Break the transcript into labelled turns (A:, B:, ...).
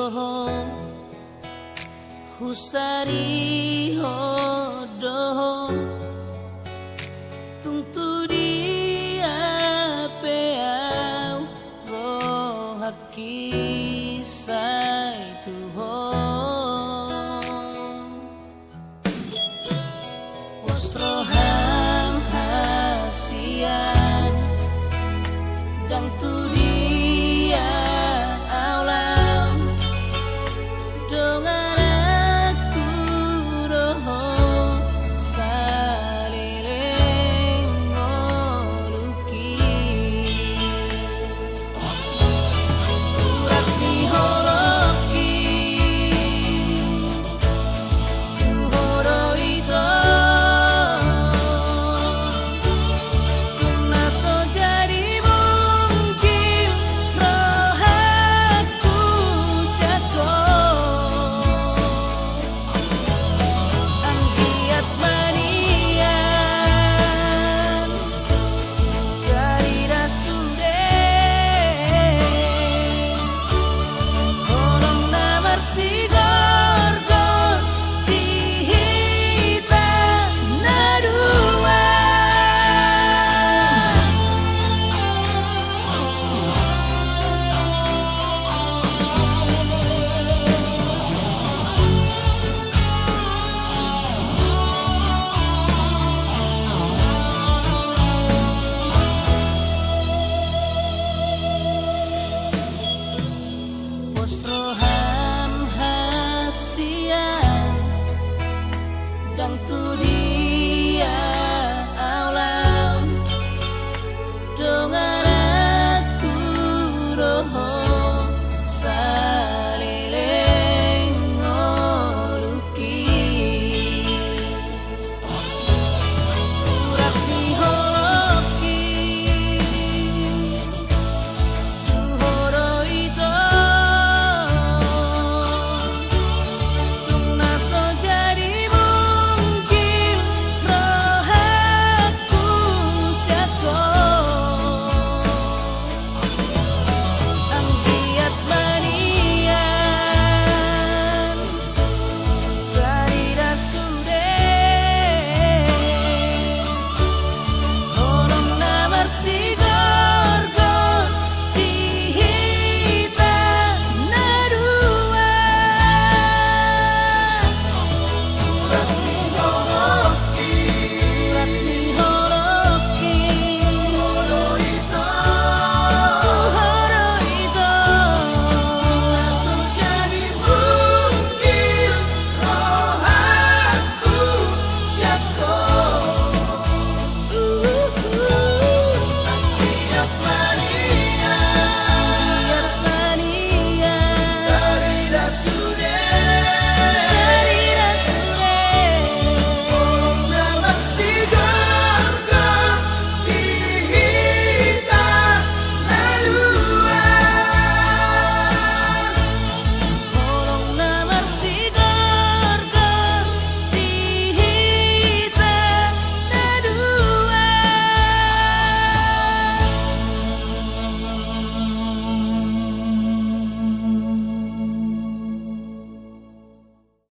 A: doho husari ho doho tungtu dia peau rohaki sai tuho wasroham hasian dang tu dia alam dongan aku roho salireng ngoluki urat ni holoki horo itu naso jadi mungkin rohaku syako anggiat manian dari rasude holong namar si gorgon dihita nadua Postroham hasian dang tu